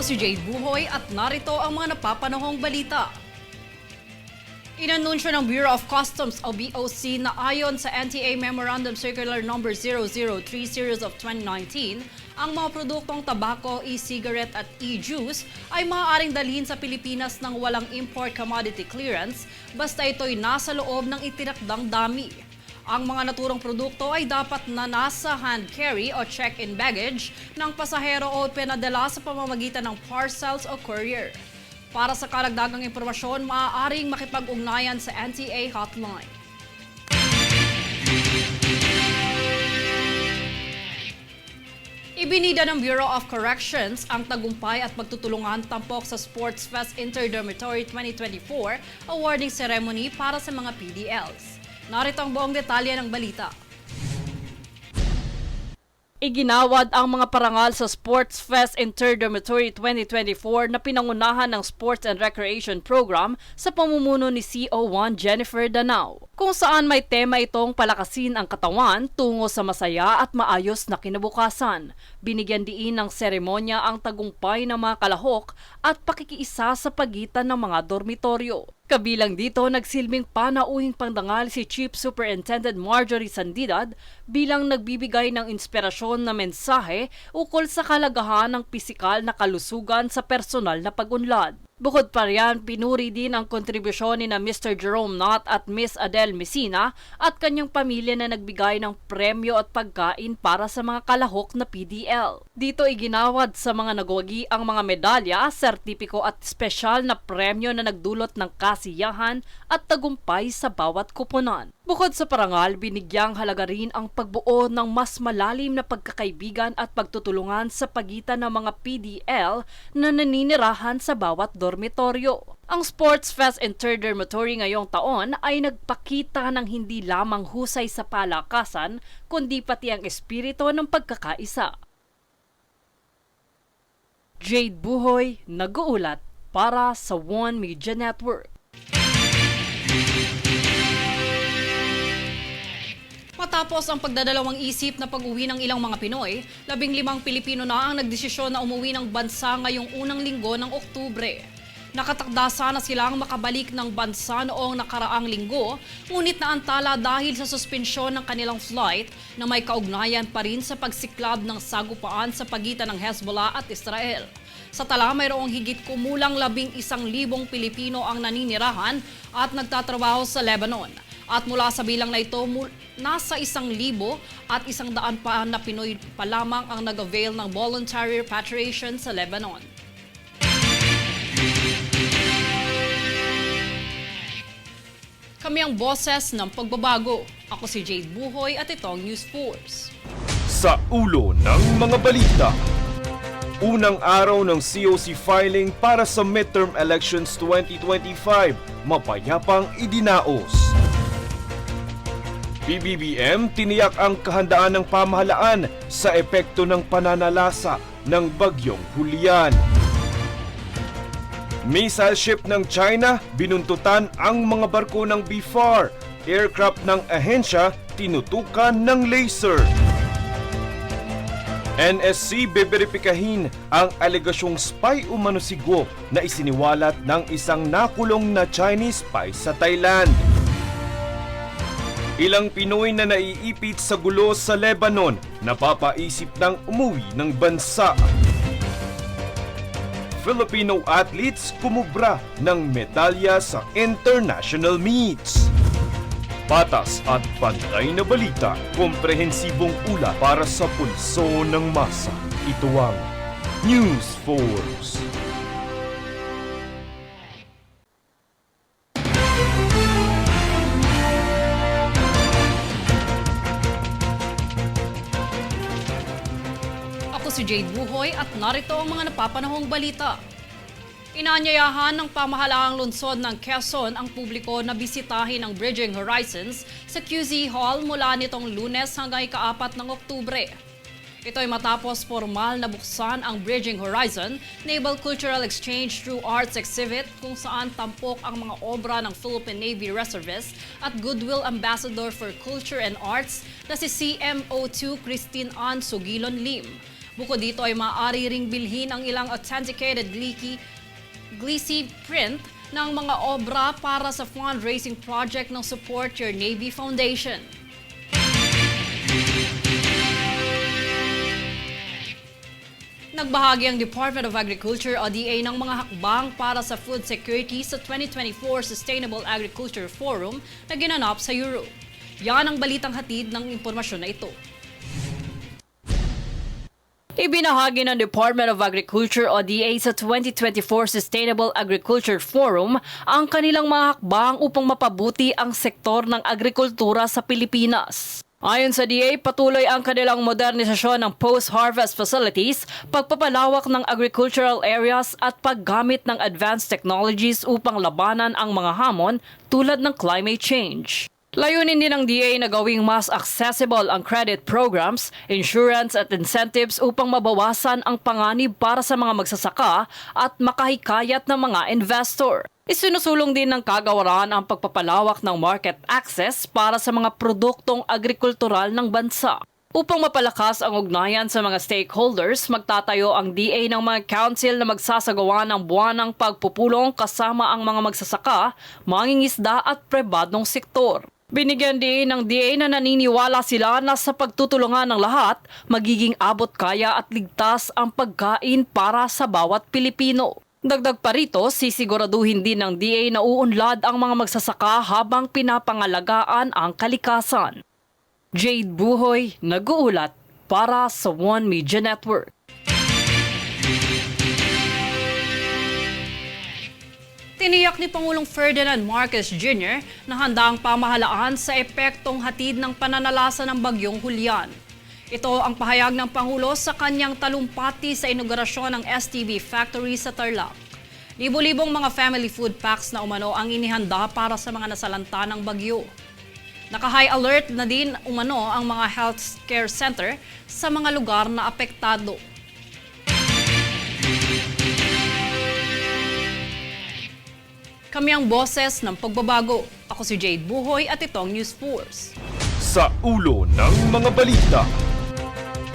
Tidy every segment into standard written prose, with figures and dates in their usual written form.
si Jade Buhoy at narito ang mga napapanahong balita. Inanunsyo ng Bureau of Customs o BOC na ayon sa NTA Memorandum Circular No. 003 Series of 2019, ang mga produktong tabako, e-cigarette at e-juice ay maaaring dalhin sa Pilipinas ng walang import commodity clearance basta ito'y nasa loob ng itinakdang dami. Ang mga naturang produkto ay dapat na nasa hand carry o check-in baggage ng pasahero o pinadala sa pamamagitan ng parcels o courier. Para sa karagdagang impormasyon, maaaring makipag-ugnayan sa NTA hotline. Ibinida ng Bureau of Corrections ang tagumpay at pagtutulungan tampok sa Sports Fest Interdormitory 2024 awarding ceremony para sa mga PDLs. Narito ang buong detalye ng balita. Iginawad ang mga parangal sa Sports Fest Interdormitory 2024 na pinangunahan ng Sports and Recreation Program sa pamumuno ni CO1 Jennifer Danao, kung saan may tema itong palakasin ang katawan tungo sa masaya at maayos na kinabukasan. Binigyan diin ng seremonya ang tagumpay ng mga kalahok at pakikiisa sa pagitan ng mga dormitoryo. Kabilang dito, nagsilbing panauhing pangdangal si Chief Superintendent Marjorie Sandidad bilang nagbibigay ng inspirasyon na mensahe ukol sa kalagahan ng pisikal na kalusugan sa personal na pag-unlad. Bukod pa riyan, pinuri din ang kontribusyon ni na Mr. Jerome Knott at Miss Adele Messina at kanyang pamilya na nagbigay ng premyo at pagkain para sa mga kalahok na PDL. Dito iginawad sa mga nagwagi ang mga medalya, sertipiko at espesyal na premyo na nagdulot ng kasiyahan at tagumpay sa bawat kuponan. Bukod sa parangal, binigyang halaga rin ang pagbuo ng mas malalim na pagkakaibigan at pagtutulungan sa pagitan ng mga PDL na naninirahan sa bawat dormitoryo. Ang Sports Fest Interdormitory ngayong taon ay nagpakita ng hindi lamang husay sa palakasan, kundi pati ang espiritu ng pagkakaisa. Jade Buhoy, nag-uulat para sa One Media Network. Matapos ang pagdadalawang isip na pag-uwi ng ilang mga Pinoy, 15 Pilipino na ang nagdesisyon na umuwi ng bansa ngayong unang linggo ng Oktubre. Nakatakda sana silang makabalik ng bansa noong nakaraang linggo, ngunit naantala dahil sa suspensyon ng kanilang flight na may kaugnayan pa rin sa pagsiklab ng sagupaan sa pagitan ng Hezbollah at Israel. Sa tala, mayroong higit kumulang 11,000 Pilipino ang naninirahan at nagtatrabaho sa Lebanon. At mula sa bilang na ito, nasa 1,000 at 100 pa na Pinoy pa lamang ang nag-avail ng voluntary repatriation sa Lebanon. Kami ang boses ng pagbabago. Ako si Jade Buhoy at ito ang News Force. Sa ulo ng mga balita. Unang araw ng COC filing para sa midterm elections 2025, mapayapang idinaos. PBBM tiniyak ang kahandaan ng pamahalaan sa epekto ng pananalasa ng bagyong Julian. Missile ship ng China, binuntutan ang mga barko ng BFAR. Aircraft ng ahensya, tinutukan ng laser. NSC beberipikahin ang alegasyong spy umano si Guo na isiniwalat ng isang nakulong na Chinese spy sa Thailand. Ilang Pinoy na naiipit sa gulo sa Lebanon, napapaisip ng umuwi ng bansa. Filipino athletes kumubra ng medalya sa international meets. Patas at pantay na balita, komprehensibong ula para sa pulso ng masa. Ito ang News Force. Si Jade Buhoy at narito ang mga napapanahong balita. Inaanyayahan ng pamahalaang lungsod ng Quezon ang publiko na bisitahin ang Bridging Horizons sa QZ Hall mula nitong Lunes hanggang ika-4 ng Oktubre. Ito ay matapos formal na buksan ang Bridging Horizon Naval Cultural Exchange through Arts Exhibit kung saan tampok ang mga obra ng Philippine Navy Reservist at Goodwill Ambassador for Culture and Arts na si CMO2 Christine Ann Sugilon Lim. Bukod dito ay maaari ring bilhin ang ilang authenticated Gleasy print ng mga obra para sa fundraising project ng Support Your Navy Foundation. Nagbahagi ang Department of Agriculture o DA ng mga hakbang para sa food security sa 2024 Sustainable Agriculture Forum na ginanap sa Europe. Yan ang balitang hatid ng impormasyon na ito. Ibinahagi ng Department of Agriculture o DA sa 2024 Sustainable Agriculture Forum ang kanilang mga hakbang upang mapabuti ang sektor ng agrikultura sa Pilipinas. Ayon sa DA, patuloy ang kanilang modernisasyon ng post-harvest facilities, pagpapalawak ng agricultural areas at paggamit ng advanced technologies upang labanan ang mga hamon tulad ng climate change. Layunin din ng DA na gawing mas accessible ang credit programs, insurance at incentives upang mabawasan ang panganib para sa mga magsasaka at makahikayat ng mga investor. Isinusulong din ng kagawaran ang pagpapalawak ng market access para sa mga produktong agrikultural ng bansa. Upang mapalakas ang ugnayan sa mga stakeholders, magtatayo ang DA ng mga council na magsasagawa ng buwanang pagpupulong kasama ang mga magsasaka, mangingisda at pribadong sektor. Binigyan din ng DA na naniniwala sila na sa pagtutulungan ng lahat, magiging abot kaya at ligtas ang pagkain para sa bawat Pilipino. Dagdag pa rito, sisiguraduhin din ng DA na uunlad ang mga magsasaka habang pinapangalagaan ang kalikasan. Jade Buhoy, nag-uulat para sa One Media Network. Tiniyak ni Pangulong Ferdinand Marcos Jr. na handa ang pamahalaan sa epektong hatid ng pananalasa ng bagyong Julian. Ito ang pahayag ng Pangulo sa kanyang talumpati sa inaugurasyon ng STB Factory sa Tarlac. Libo-libong mga family food packs na umano ang inihanda para sa mga nasalanta ng bagyo. Naka-high alert na din umano ang mga health care center sa mga lugar na apektado. Kami ang boses ng pagbabago. Ako si Jade Buhoy at itong News Force. Sa ulo ng mga balita.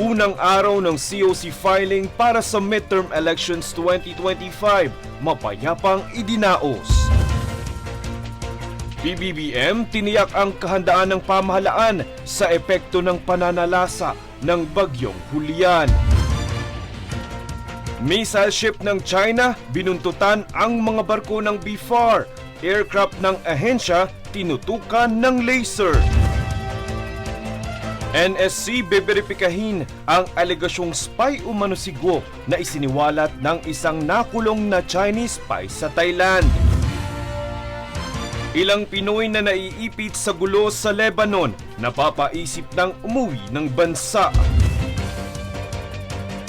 Unang araw ng COC filing para sa midterm elections 2025, mapayapang idinaos. PBBM tiniyak ang kahandaan ng pamahalaan sa epekto ng pananalasa ng bagyong Julian. Missile ship ng China, binuntutan ang mga barko ng BFAR. Aircraft ng ahensya, tinutukan ng laser. NSC beberipikahin ang alegasyong spy umano si Guo na isiniwalat ng isang nakulong na Chinese spy sa Thailand. Ilang Pinoy na naiipit sa gulo sa Lebanon, napapaisip ng umuwi ng bansa.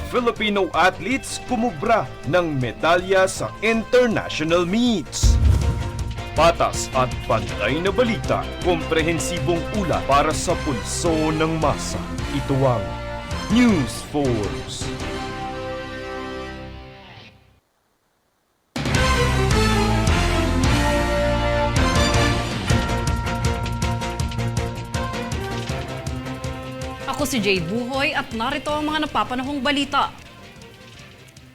Filipino athletes kumubra ng medalya sa international meets. Patas at pantay na balita, komprehensibong ula para sa pulso ng masa. Ito ang News Force. Ako si Jade Buhoy at narito ang mga napapanahong balita.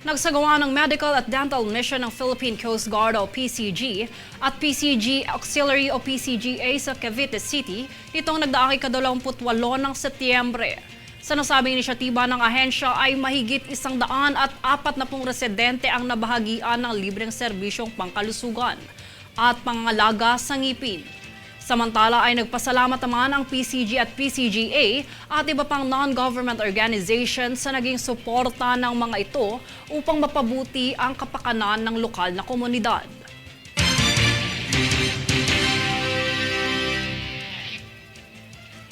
Nagsagawa ng Medical at Dental Mission ng Philippine Coast Guard o PCG at PCG Auxiliary o PCGA sa Cavite City itong nagdaang ika-28 ng Setyembre. Sa nasabing inisyatiba ng ahensya ay mahigit 140 residente ang nabahagian ng libreng serbisyong pangkalusugan at pangangalaga sa ngipin. Samantala ay nagpasalamat naman ang PCG at PCGA at iba pang non-government organizations sa naging suporta ng mga ito upang mapabuti ang kapakanan ng lokal na komunidad.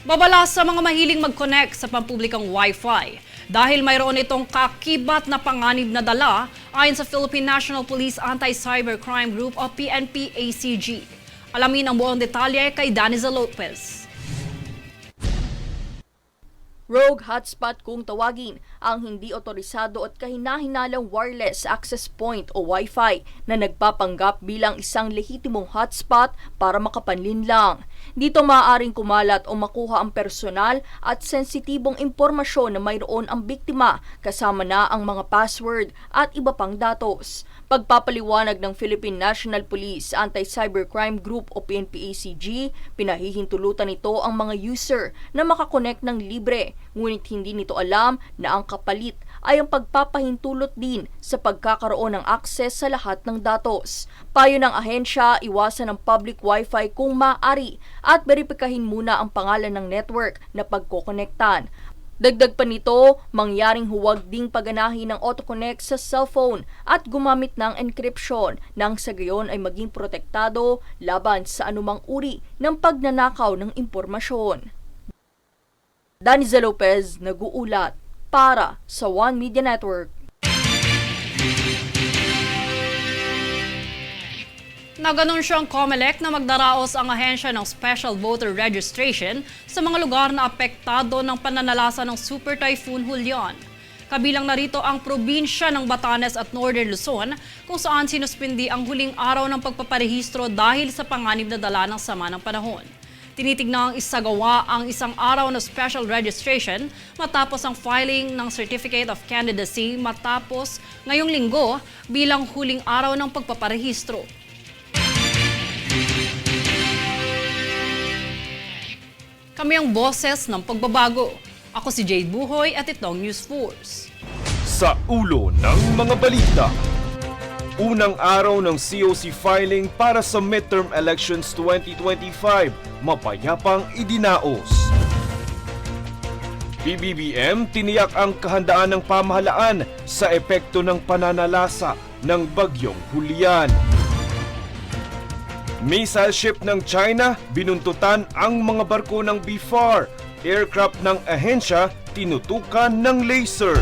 Babala sa mga mahiling mag-connect sa pampublikang Wi-Fi dahil mayroon itong kakibat na panganib na dala ayon sa Philippine National Police Anti-Cybercrime Group o PNP-ACG. Alamin ang buong detalye kay Daniza Lopez. Rogue hotspot kung tawagin ang hindi otorisado at kahinahinalang wireless access point o Wi-Fi na nagpapanggap bilang isang lehitimong hotspot para makapanlin lang. Dito maaaring kumalat o makuha ang personal at sensitibong impormasyon na mayroon ang biktima kasama na ang mga password at iba pang datos. Pagpapaliwanag ng Philippine National Police Anti-Cybercrime Group o PNP-ACG, pinahihintulutan nito ang mga user na makakonect ng libre, ngunit hindi nito alam na ang kapalit ay ang pagpapahintulot din sa pagkakaroon ng access sa lahat ng datos. Payo ng ahensya, iwasan ang public wifi kung maaari at beripikahin muna ang pangalan ng network na pagkokonektan. Dagdag pa nito, mangyaring huwag ding paganahin ng autoconnect sa cellphone at gumamit ng encryption nang sa gayon ay maging protektado laban sa anumang uri ng pagnanakaw ng impormasyon. Daniza Lopez, nag-uulat para sa One Media Network. Nag-anunsyo ang COMELEC na magdaraos ang ahensya ng Special Voter Registration sa mga lugar na apektado ng pananalasa ng Super Typhoon Julian. Kabilang narito ang probinsya ng Batanes at Northern Luzon kung saan sinuspindi ang huling araw ng pagpaparehistro dahil sa panganib na dala ng sama ng panahon. Tinitignan ang isagawa ang isang araw na special registration matapos ang filing ng Certificate of Candidacy matapos ngayong linggo bilang huling araw ng pagpaparehistro. Kami ang boses ng pagbabago. Ako si Jade Buhoy at itong News Force. Sa ulo ng mga balita. Unang araw ng COC filing para sa midterm elections 2025, mapayapang idinaos. PBBM tiniyak ang kahandaan ng pamahalaan sa epekto ng pananalasa ng bagyong Julian. Missile ship ng China, binuntutan ang mga barko ng BFAR. Aircraft ng ahensya, tinutukan ng laser.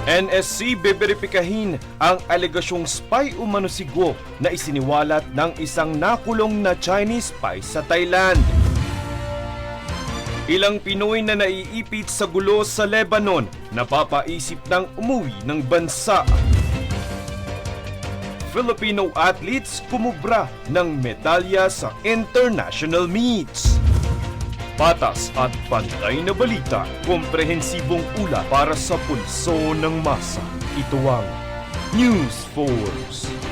NSC beberipikahin ang alegasyong spy umano si Guo na isiniwalat ng isang nakulong na Chinese spy sa Thailand. Ilang Pinoy na naiipit sa gulo sa Lebanon, napapaisip ng umuwi ng bansa. Filipino athletes kumubra ng medalya sa international meets. Patas at pantay na balita, komprehensibong ula para sa pulso ng masa. Ito ang News Force.